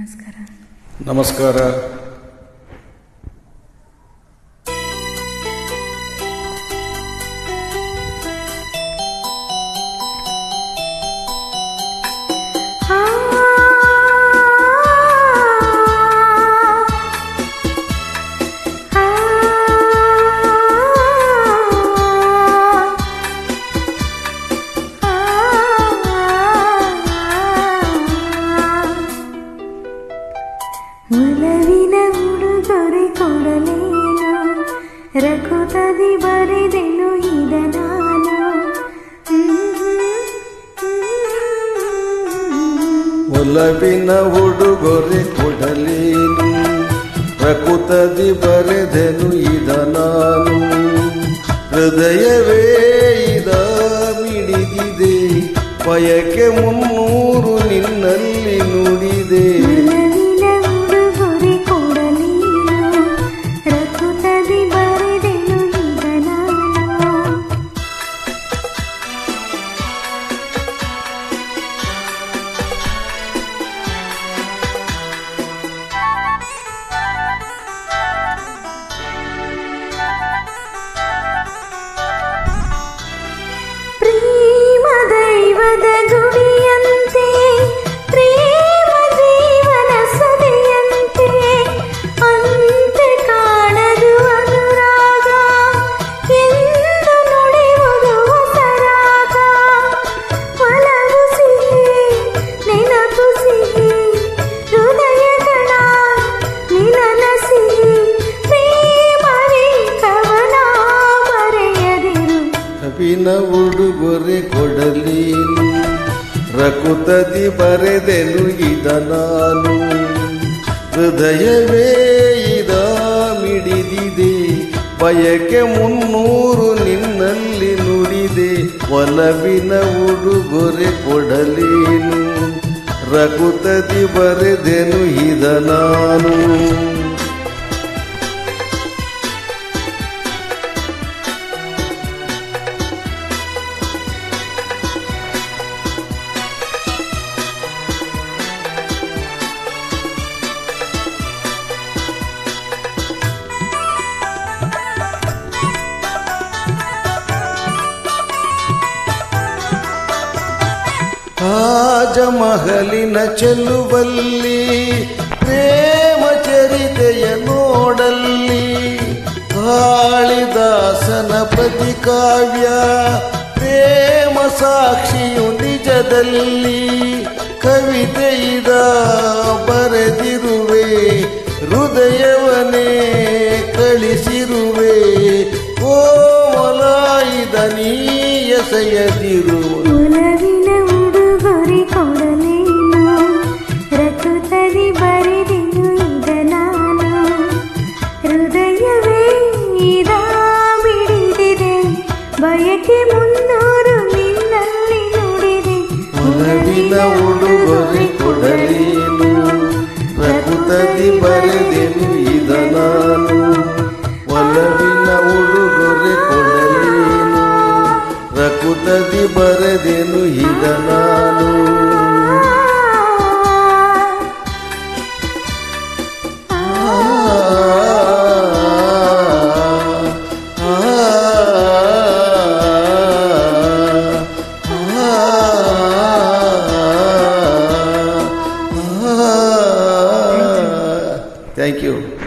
ನಮಸ್ಕಾರ. ನಮಸ್ಕಾರ. ಒಲವಿನ ಉಡುಗೊರೆ ಕೊಡಲೇನು, ರಕುತದಿ ಬರೆದೆನು ಇದ ನಾನು. ಒಲವಿನ ಉಡುಗೊರೆ ಕೊಡಲೇನು, ರಕುತದಿ ಬರೆದೆನು ಇದ ನಾನು. ಹೃದಯವೇ ಇದ ಮಿಡಿದಿದೆ, ಬಯಕೆ 300 ನಿನ್ನಲ್ಲಿ ನುಡಿದೆ. ಕವಿನ ಉಡುಗೊರೆ ಕೊಡಲೇನು, ರಕುತದಿ ಬರೆದೆನು ಇದ ನಾನು. ಹೃದಯವೇ ಇದ ಮಿಡಿದಿದೆ, ಬಯಕೆ 300 ನಿನ್ನಲ್ಲಿ ನುಡಿದೆ. ಒಲವಿನ ಉಡುಗೊರೆ ಕೊಡಲೇನು, ರಕುತದಿ ಬರೆದೆನು ಇದ ನಾನು. ತಾಜಮಹಲಿನ ಚೆಲುವಲ್ಲಿ ಪ್ರೇಮ ಚರಿತೆಯ ನೋಡಲ್ಲಿ, ಕಾಳಿದಾಸನ ಪ್ರತಿಕಾವ್ಯ ಪ್ರೇಮ ಸಾಕ್ಷಿಯು ನಿಜದಲ್ಲಿ. ಕವಿತೆಯಿದ ಬರೆದಿರುವೆ, ಹೃದಯವನೇ ಕಳಿಸಿರುವೆ. ಕೋಮಲಾಯಿದ ನೀ ಎಸೆಯದಿರುವ ಕೊಡಲೇನು, ರಕುತದಿ ಬರೆದೆನು ಇದ ನಾನು. ಹೃದಯವೇ ಇದ ಬಿಡಿದಿದೆ, ಬಯಕೆ 300 ನಿನ್ನಲ್ಲಿ ನುಡಿದೆ. ಒಲವಿನ ಉಡುಗೊರೆ ಕೊಡಲೇನು, ರಕುತದಿ ಬರೆದೆನು ಇದ ನಾನು. ಒಲವಿನ ಉಡುಗೊರೆ ಕೊಡಲೇನು, ರಕುತದಿ ಬರೆದೆನು ಇದ ನಾನು. Thank you.